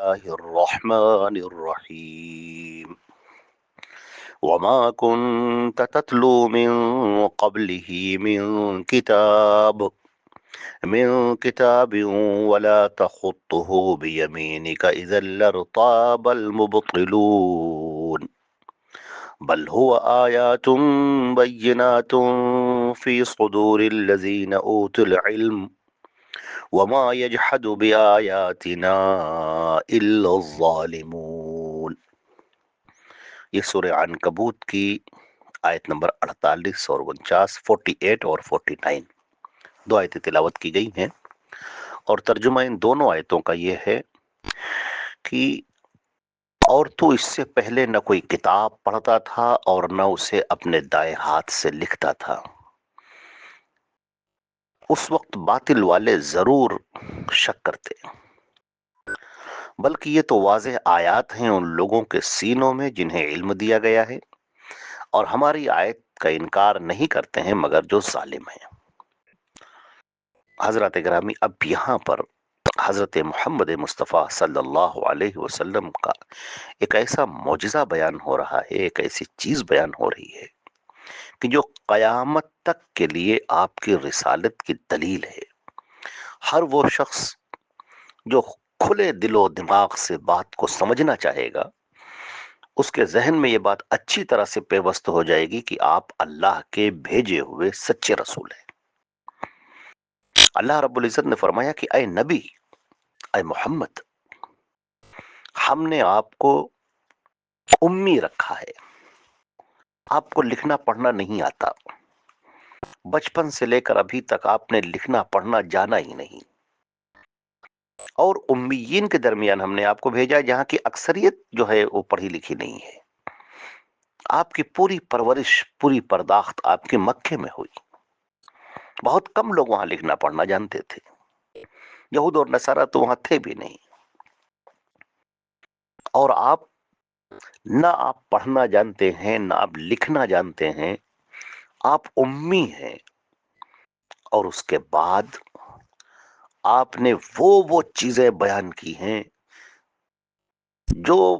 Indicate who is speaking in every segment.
Speaker 1: الله الرحمن الرحيم وما كنت تتلو من قبله من كتاب ولا تخطه بيمينك إذا لارتاب المبطلون بل هو آيات بينات في صدور الذين أوتوا العلم وما يجحد بآياتنا إلا الظالمون۔ یہ سورہ عنکبوت کی آیت نمبر 48 اور 49، 48 اور 49 دو آیتیں تلاوت کی گئی ہیں، اور ترجمہ ان دونوں آیتوں کا یہ ہے کہ اور تو اس سے پہلے نہ کوئی کتاب پڑھتا تھا اور نہ اسے اپنے دائیں ہاتھ سے لکھتا تھا۔ اس وقت باطل والے ضرور شک کرتے، بلکہ یہ تو واضح آیات ہیں ان لوگوں کے سینوں میں جنہیں علم دیا گیا ہے، اور ہماری آیت کا انکار نہیں کرتے ہیں مگر جو ظالم ہیں۔ حضرات گرامی، اب یہاں پر حضرت محمد مصطفیٰ صلی اللہ علیہ وسلم کا ایک ایسا معجزہ بیان ہو رہا ہے، ایک ایسی چیز بیان ہو رہی ہے کہ جو قیامت تک کے لیے آپ کی رسالت کی دلیل ہے۔ ہر وہ شخص جو کھلے دل و دماغ سے بات کو سمجھنا چاہے گا، اس کے ذہن میں یہ بات اچھی طرح سے پیوست ہو جائے گی کہ آپ اللہ کے بھیجے ہوئے سچے رسول ہیں۔ اللہ رب العزت نے فرمایا کہ اے نبی، اے محمد، ہم نے آپ کو امی رکھا ہے، آپ کو لکھنا پڑھنا نہیں آتا، بچپن سے لے کر ابھی تک آپ نے لکھنا پڑھنا جانا ہی نہیں، اور امیین کے درمیان ہم نے آپ کو بھیجا جہاں کی اکثریت جو ہے وہ پڑھی لکھی نہیں ہے۔ آپ کی پوری پرورش، پوری پرداخت آپ کے مکے میں ہوئی، بہت کم لوگ وہاں لکھنا پڑھنا جانتے تھے، یہود اور نصارہ تو وہاں تھے بھی نہیں، اور نہ آپ پڑھنا جانتے ہیں نہ آپ لکھنا جانتے ہیں، آپ امی ہیں، اور اس کے بعد آپ نے وہ چیزیں بیان کی ہیں جو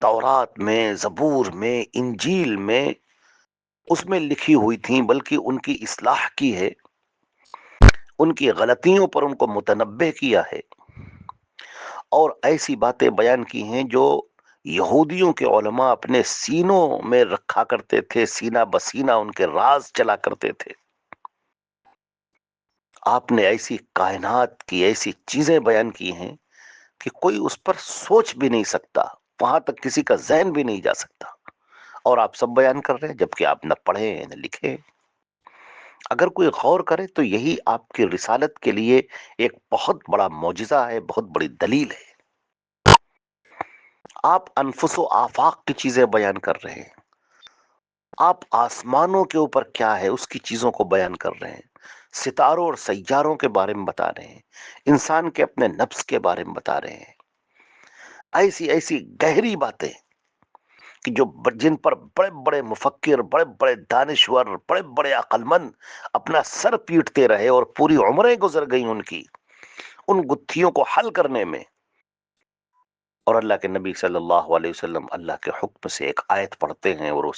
Speaker 1: تورات میں، زبور میں، انجیل میں اس میں لکھی ہوئی تھیں، بلکہ ان کی اصلاح کی ہے، ان کی غلطیوں پر ان کو متنبہ کیا ہے، اور ایسی باتیں بیان کی ہیں جو یہودیوں کے علماء اپنے سینوں میں رکھا کرتے تھے، سینہ بسینہ ان کے راز چلا کرتے تھے۔ آپ نے ایسی کائنات کی ایسی چیزیں بیان کی ہیں کہ کوئی اس پر سوچ بھی نہیں سکتا، وہاں تک کسی کا ذہن بھی نہیں جا سکتا، اور آپ سب بیان کر رہے ہیں جبکہ آپ نہ پڑھے نہ لکھے۔ اگر کوئی غور کرے تو یہی آپ کی رسالت کے لیے ایک بہت بڑا معجزہ ہے، بہت بڑی دلیل ہے۔ آپ انفس و آفاق کی چیزیں بیان کر رہے ہیں، آپ آسمانوں کے اوپر کیا ہے اس کی چیزوں کو بیان کر رہے ہیں، ستاروں اور سیاروں کے بارے میں بتا رہے ہیں، انسان کے اپنے نفس کے بارے میں بتا رہے ہیں، ایسی ایسی گہری باتیں کہ جن پر بڑے بڑے مفکر، بڑے بڑے دانشور، بڑے بڑے عقل مند اپنا سر پیٹتے رہے اور پوری عمریں گزر گئیں ان کی ان گتھیوں کو حل کرنے میں، اور اللہ کے نبی صلی اللہ علیہ وسلم اللہ کے حکم سے ایک آیت پڑھتے ہیں اور وہ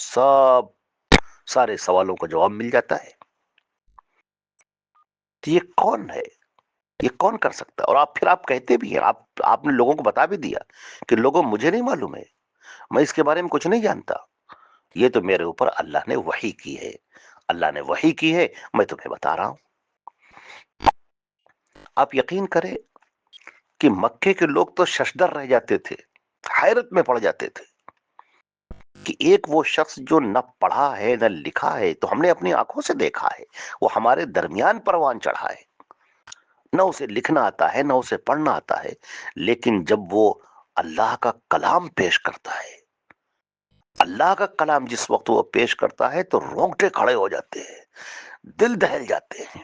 Speaker 1: سارے سوالوں کا جواب مل جاتا ہے۔ تو یہ کون ہے؟ یہ کون کر سکتا ہے؟ اور آپ کہتے بھی ہیں، آپ نے لوگوں کو بتا بھی دیا کہ لوگوں مجھے نہیں معلوم ہے، میں اس کے بارے میں کچھ نہیں جانتا، یہ تو میرے اوپر اللہ نے وحی کی ہے، اللہ نے وحی کی ہے، میں تمہیں بتا رہا ہوں۔ آپ یقین کریں کہ مکے کے لوگ تو ششدر رہ جاتے تھے، حیرت میں پڑ جاتے تھے کہ ایک وہ شخص جو نہ پڑھا ہے نہ لکھا ہے، تو ہم نے اپنی آنکھوں سے دیکھا ہے، وہ ہمارے درمیان پروان چڑھا ہے، نہ اسے لکھنا آتا ہے نہ اسے پڑھنا آتا ہے، لیکن جب وہ اللہ کا کلام پیش کرتا ہے، اللہ کا کلام جس وقت وہ پیش کرتا ہے تو رونگٹے کھڑے ہو جاتے ہیں، دل دہل جاتے ہیں۔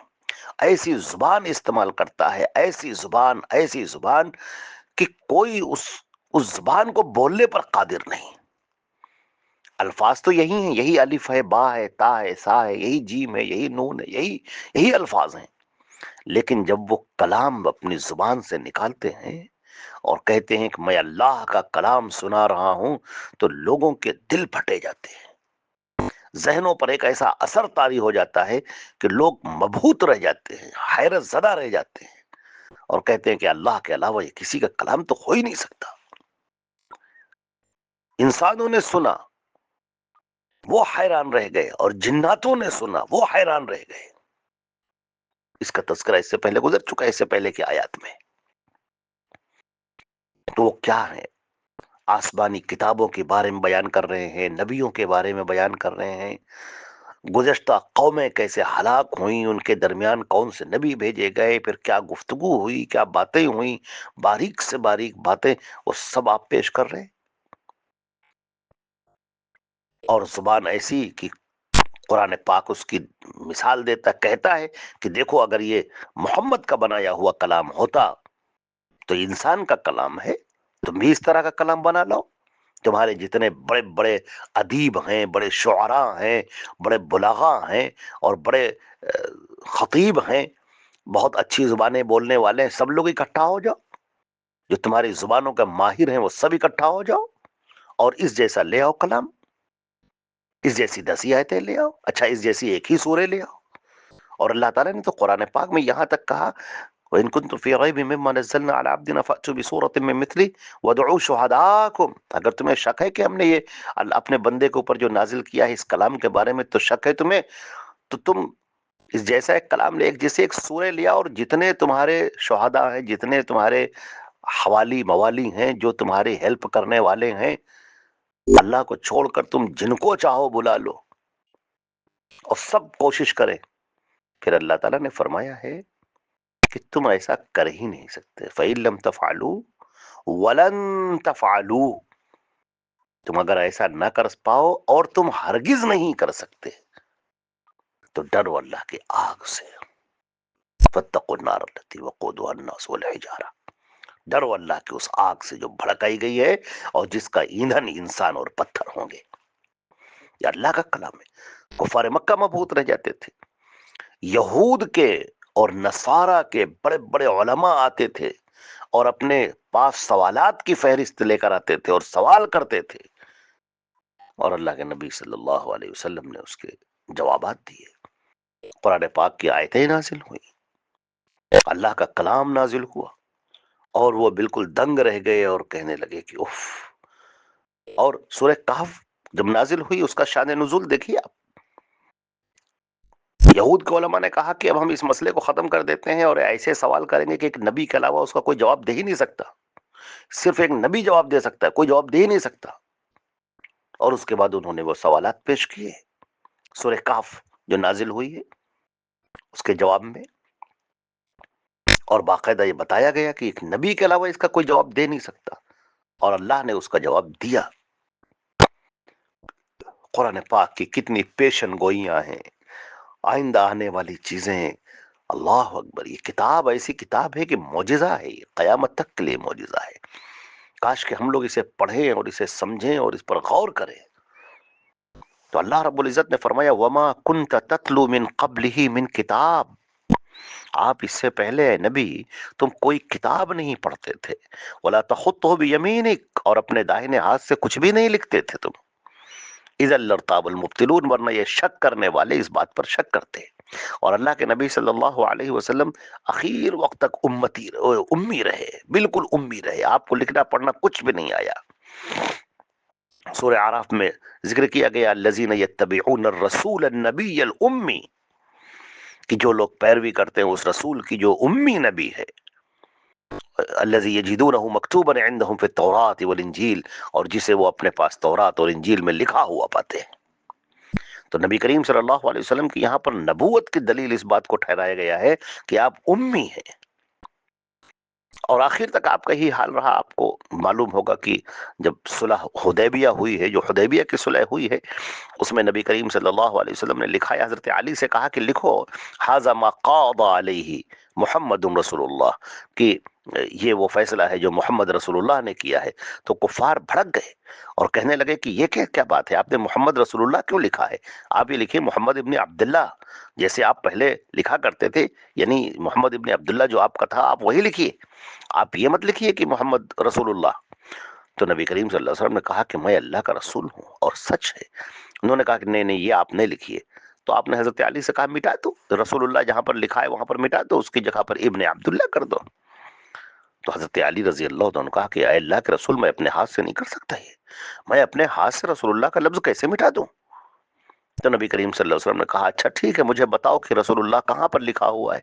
Speaker 1: ایسی زبان استعمال کرتا ہے، ایسی زبان کہ کوئی اس زبان کو بولنے پر قادر نہیں۔ الفاظ تو یہی ہیں، یہی الف ہے، با ہے، تا ہے، سا ہے، یہی جیم ہے، یہی نون ہے، یہی الفاظ ہیں، لیکن جب وہ کلام اپنی زبان سے نکالتے ہیں اور کہتے ہیں کہ میں اللہ کا کلام سنا رہا ہوں، تو لوگوں کے دل پھٹے جاتے ہیں، ذہنوں پر ایک ایسا اثر طاری ہو جاتا ہے کہ لوگ مبہوت رہ جاتے ہیں، حیرت زدہ رہ جاتے ہیں، اور کہتے ہیں کہ اللہ کے علاوہ یہ کسی کا کلام تو ہو ہی نہیں سکتا۔ انسانوں نے سنا، وہ حیران رہ گئے، اور جناتوں نے سنا، وہ حیران رہ گئے۔ اس کا تذکرہ اس سے پہلے گزر چکا ہے، اس سے پہلے کی آیات میں۔ تو وہ کیا ہے؟ آسمانی کتابوں کے بارے میں بیان کر رہے ہیں، نبیوں کے بارے میں بیان کر رہے ہیں، گزشتہ قومیں کیسے ہلاک ہوئیں، ان کے درمیان کون سے نبی بھیجے گئے، پھر کیا گفتگو ہوئی، کیا باتیں ہوئیں، باریک سے باریک باتیں، وہ سب آپ پیش کر رہے ہیں۔ اور زبان ایسی کہ قرآن پاک اس کی مثال دیتا، کہتا ہے کہ دیکھو اگر یہ محمد کا بنایا ہوا کلام ہوتا تو انسان کا کلام ہے، تم بھی اس طرح کا کلام بنا لو۔ تمہارے جتنے بڑے بڑے ادیب ہیں، بڑے شعراء ہیں، بڑے بلغاء ہیں، اور بڑے خطیب ہیں، بہت اچھی زبانیں بولنے والے ہیں، سب لوگ اکٹھا ہو جاؤ، جو تمہاری زبانوں کا ماہر ہیں وہ سب اکٹھا ہو جاؤ، اور اس جیسا لے آؤ کلام، اس جیسی 10 آیتیں لے آؤ، اچھا اس جیسی ایک ہی سورہ لے آؤ۔ اور اللہ تعالیٰ نے تو قرآن پاک میں یہاں تک کہا وَإِن كُنتُمْ فِي رَيْبٍ مِّمَّا نَزَّلْنَا عَلَىٰ عَبْدِنَا فَأْتُوا بِسُورَةٍ مِّن مِّثْلِهِ وَادْعُوا شُهَدَاءَكُمْ، اگر تمہیں شک ہے کہ ہم نے یہ اپنے بندے کے اوپر جو نازل کیا ہے اس کلام کے بارے میں تو شک ہے تمہیں، تو تم اس جیسا ایک کلام لے، ایک جیسے ایک سورہ لیا، اور جتنے تمہارے شہداء ہیں، جتنے تمہارے حوالی موالی ہیں، جو تمہاری ہیلپ کرنے والے ہیں، اللہ کو چھوڑ کر تم جن کو چاہو بلا لو، اور سب کوشش کریں۔ پھر اللہ تعالیٰ نے فرمایا ہے کہ تم ایسا کر ہی نہیں سکتے، فَإِن لَّمْ تَفْعَلُوا وَلَن تَفْعَلُوا، تم اگر ایسا نہ کر پاؤ اور تم ہرگز نہیں کر سکتے، تو ڈرو اللہ کی آگ سے، فَاتَّقُوا النَّارَ الَّتِي وَقُودُهَا النَّاسُ وَالْحِجَارَةُ، ڈرو اللہ کی اس آگ سے جو بھڑکائی گئی ہے اور جس کا ایندھن انسان اور پتھر ہوں گے۔ یہ اللہ کا کلام ہے۔ کفار مکہ مبہوت رہ جاتے تھے، یہود کے اور نصارہ کے بڑے بڑے علماء آتے تھے اور اپنے پاس سوالات کی فہرست لے کر آتے تھے اور سوال کرتے تھے، اور اللہ کے نبی صلی اللہ علیہ وسلم نے اس کے جوابات دیے، قرآن پاک کی آیتیں نازل ہوئی، اللہ کا کلام نازل ہوا، اور وہ بالکل دنگ رہ گئے اور کہنے لگے کہ اف۔ اور سورہ کہف جب نازل ہوئی اس کا شان نزول دیکھیے آپ، یہود کے علماء نے کہا کہ اب ہم اس مسئلے کو ختم کر دیتے ہیں اور ایسے سوال کریں گے کہ ایک نبی کے علاوہ اس کا کوئی جواب دے ہی نہیں سکتا، صرف ایک نبی جواب دے سکتا ہے، کوئی جواب دے ہی نہیں سکتا۔ اور اس کے بعد انہوں نے وہ سوالات پیش کیے، سورہ کہف جو نازل ہوئی ہے اس کے جواب میں، اور باقاعدہ یہ بتایا گیا کہ ایک نبی کے علاوہ اس کا کوئی جواب دے نہیں سکتا، اور اللہ نے اس کا جواب دیا۔ قرآن پاک کی کتنی پیشن گوئیاں ہیں، آئندہ آنے والی چیزیں، اللہ اکبر۔ یہ کتاب ایسی کتاب ہے کہ معجزہ ہے، یہ قیامت تک کے لیے معجزہ ہے۔ کاش کہ ہم لوگ اسے پڑھیں اور اسے سمجھیں اور اس پر غور کریں۔ تو اللہ رب العزت نے فرمایا وَمَا كُنْتَ تَتْلُو مِن قَبْلِهِ مِن کتاب، آپ اس سے پہلے اے نبی تم کوئی کتاب نہیں پڑھتے تھے، وَلَا تَخُطُّهُ بِيَمِينِكَ، اور اپنے داہنے ہاتھ سے کچھ بھی نہیں لکھتے تھے تم، اِذًا لَارْتَابَ الْمُبْطِلُونَ، ورنہ یہ شک کرنے والے اس بات پر شک کرتے۔ اور اللہ کے نبی صلی اللہ علیہ وسلم اخیر وقت تک امی رہے، بالکل امی رہے، آپ کو لکھنا پڑھنا کچھ بھی نہیں آیا۔ سورہ اعراف میں ذکر کیا گیا الذین یتبعون الرسول النبی الامی، کہ جو لوگ پیروی کرتے ہیں اس رسول کی جو امی نبی ہے، الذی یجدونہ مکتوبا عندہم فی التوراۃ والانجیل، اور جسے وہ اپنے پاس تورات اور انجیل میں لکھا ہوا پاتے ہیں۔ تو نبی کریم صلی اللہ علیہ وسلم کی یہاں پر نبوت کی دلیل اس بات کو ٹھہرایا گیا ہے کہ آپ امی ہیں، اور آخر تک آپ کا ہی حال رہا۔ آپ کو معلوم ہوگا کہ جب صلح حدیبیہ ہوئی ہے، جو حدیبیہ کی صلح ہوئی ہے، اس میں نبی کریم صلی اللہ علیہ وسلم نے لکھا ہے، حضرت علی سے کہا کہ لکھو ھذا ما قاض علیہ محمد رسول اللہ، کہ یہ وہ فیصلہ ہے جو محمد رسول اللہ نے کیا ہے، تو کفار بھڑک گئے اور کہنے لگے کہ یہ کیا بات ہے، آپ نے محمد رسول اللہ کیوں لکھا ہے؟ آپ یہ لکھیے محمد ابن عبداللہ، جیسے آپ پہلے لکھا کرتے تھے، یعنی محمد ابن عبداللہ جو آپ کا تھا آپ وہی لکھیے، آپ یہ مت لکھیے کہ محمد رسول اللہ۔ تو نبی کریم صلی اللہ علیہ وسلم نے کہا کہ میں اللہ کا رسول ہوں اور سچ ہے۔ انہوں نے کہا کہ نہیں یہ آپ نہیں لکھیے، تو آپ نے حضرت علی سے کہا مٹا دو، رسول اللہ جہاں پر لکھا ہے وہاں پر مٹا دو، اس کی جگہ پر ابن عبداللہ کر دو۔ تو حضرت علی رضی اللہ عنہ نے کہا کہ اے اللہ کے رسول، میں اپنے ہاتھ سے نہیں کر سکتا، یہ میں اپنے ہاتھ سے رسول اللہ کا لفظ کیسے مٹا دوں؟ تو نبی کریم صلی اللہ علیہ وسلم نے کہا اچھا ٹھیک ہے، مجھے بتاؤ کہ رسول اللہ کہاں پر لکھا ہوا ہے،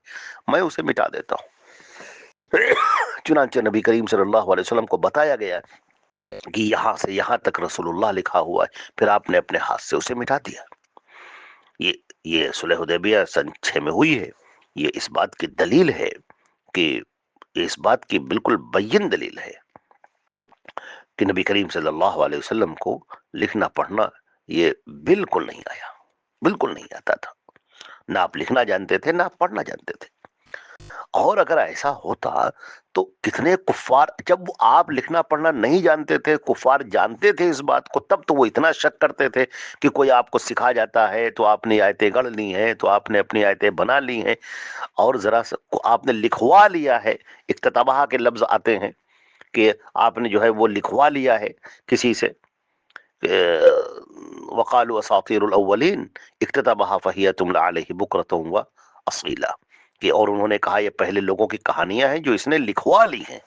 Speaker 1: میں اسے مٹا دیتا ہوں۔ چنانچہ نبی کریم صلی اللہ علیہ وسلم کو بتایا گیا کہ یہاں سے یہاں تک رسول اللہ لکھا ہوا ہے، پھر آپ نے اپنے ہاتھ سے اسے مٹا دیا۔ یہ یہ صلح حدیبیہ سن 6 میں ہوئی ہے۔ یہ اس بات کی دلیل ہے کہ یہ اس بات کی بالکل بین دلیل ہے کہ نبی کریم صلی اللہ علیہ وسلم کو لکھنا پڑھنا یہ بالکل نہیں آیا، بالکل نہیں آتا تھا، نہ آپ لکھنا جانتے تھے نہ آپ پڑھنا جانتے تھے۔ اور اگر ایسا ہوتا تو کتنے کفار، جب آپ لکھنا پڑھنا نہیں جانتے تھے، کفار جانتے تھے اس بات کو، تب تو وہ اتنا شک کرتے تھے کہ کوئی آپ کو سکھا جاتا ہے تو آپ نے آیتیں گڑھ لی ہیں، تو آپ نے اپنی آیتیں بنا لی ہیں، اور ذرا سا آپ نے لکھوا لیا ہے، اکتتابہ کے لفظ آتے ہیں کہ آپ نے جو ہے وہ لکھوا لیا ہے کسی سے، وقالوا اساطیر الاولین اکتتبها فہی تملی علیہ بکرۃ واصیلا، کہ اور انہوں نے کہا یہ پہلے لوگوں کی کہانیاں ہیں جو اس نے لکھوا لی ہیں۔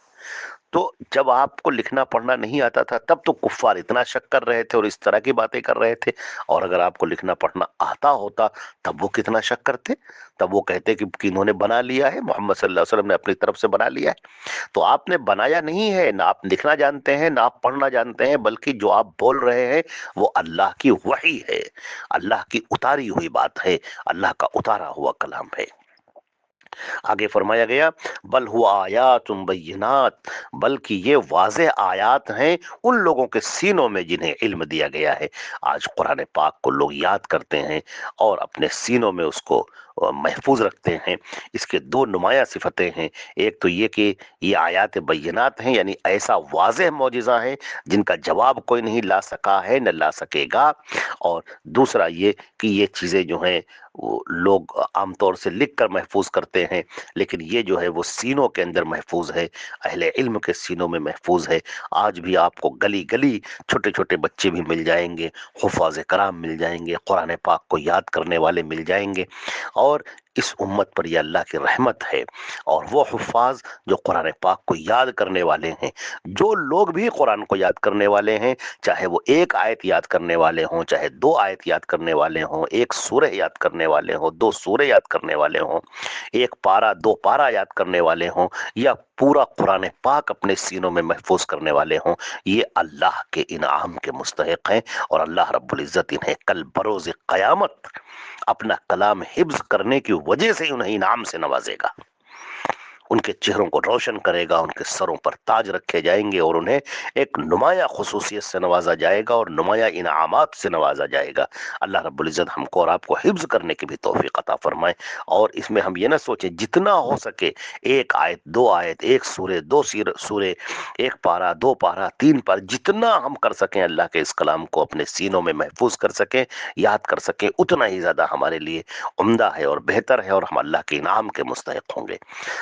Speaker 1: تو جب آپ کو لکھنا پڑھنا نہیں آتا تھا تب تو کفار اتنا شک کر رہے تھے اور اس طرح کی باتیں کر رہے تھے، اور اگر آپ کو لکھنا پڑھنا آتا ہوتا تب وہ کتنا شک کرتے، تب وہ کہتے کہ انہوں نے بنا لیا ہے، محمد صلی اللہ علیہ وسلم نے اپنی طرف سے بنا لیا ہے۔ تو آپ نے بنایا نہیں ہے، نہ آپ لکھنا جانتے ہیں نہ آپ پڑھنا جانتے ہیں، بلکہ جو آپ بول رہے ہیں وہ اللہ کی وحی ہے، اللہ کی اتاری ہوئی بات ہے، اللہ کا اتارا ہوا کلام ہے۔ آگے فرمایا گیا بل ہوا آیات بینات، بلکہ یہ واضح آیات ہیں ان لوگوں کے سینوں میں جنہیں علم دیا گیا ہے۔ آج قرآن پاک کو لوگ یاد کرتے ہیں اور اپنے سینوں میں اس کو محفوظ رکھتے ہیں۔ اس کے دو نمایاں صفتیں ہیں، ایک تو یہ کہ یہ آیات بینات ہیں، یعنی ایسا واضح معجزہ ہیں جن کا جواب کوئی نہیں لا سکا ہے نہ لا سکے گا، اور دوسرا یہ کہ یہ چیزیں جو ہیں وہ لوگ عام طور سے لکھ کر محفوظ کرتے ہیں، لیکن یہ جو ہے وہ سینوں کے اندر محفوظ ہے، اہل علم کے سینوں میں محفوظ ہے۔ آج بھی آپ کو گلی گلی چھوٹے چھوٹے بچے بھی مل جائیں گے، حفاظ کرام مل جائیں گے، قرآن پاک کو یاد کرنے والے مل جائیں گے، اور اس امت پر یہ اللہ کی رحمت ہے، اور وہ حفاظ جو قرآن پاک کو یاد کرنے والے ہیں، جو لوگ بھی قرآن کو یاد کرنے والے ہیں، چاہے وہ ایک آیت یاد کرنے والے ہوں، چاہے 2 آیت یاد کرنے والے ہوں، ایک سورہ یاد کرنے والے ہوں، 2 سورہ یاد کرنے والے ہوں، ایک پارہ 2 پارہ یاد کرنے والے ہوں، یا پورا قرآن پاک اپنے سینوں میں محفوظ کرنے والے ہوں، یہ اللہ کے انعام کے مستحق ہیں، اور اللہ رب العزت انہیں کل بروز قیامت اپنا کلام حفظ کرنے کی وجہ سے انہیں انعام سے نوازے گا، ان کے چہروں کو روشن کرے گا، ان کے سروں پر تاج رکھے جائیں گے، اور انہیں ایک نمایاں خصوصیت سے نوازا جائے گا اور نمایاں انعامات سے نوازا جائے گا۔ اللہ رب العزت ہم کو اور آپ کو حفظ کرنے کی بھی توفیق عطا فرمائے، اور اس میں ہم یہ نہ سوچیں، جتنا ہو سکے ایک آیت 2 آیت، ایک سورہ 2 سورہ، ایک پارہ 2 پارہ 3 پارہ، جتنا ہم کر سکیں اللہ کے اس کلام کو اپنے سینوں میں محفوظ کر سکیں، یاد کر سکیں، اتنا ہی زیادہ ہمارے لیے عمدہ ہے اور بہتر ہے، اور ہم اللہ کے انعام کے مستحق ہوں گے۔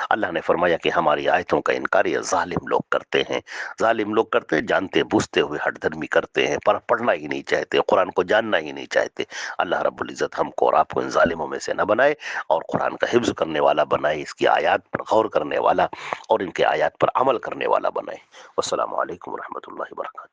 Speaker 1: اللہ نے فرمایا کہ ہماری آیتوں کا انکار یہ ظالم لوگ کرتے ہیں، ظالم لوگ کرتے ہیں، جانتے بوجھتے ہوئے ہٹ دھرمی کرتے ہیں، پر پڑھنا ہی نہیں چاہتے، قرآن کو جاننا ہی نہیں چاہتے۔ اللہ رب العزت ہم کو اور آپ کو ان ظالموں میں سے نہ بنائے، اور قرآن کا حفظ کرنے والا بنائے، اس کی آیات پر غور کرنے والا اور ان کے آیات پر عمل کرنے والا بنائے۔ والسلام علیکم ورحمۃ اللہ وبرکاتہ۔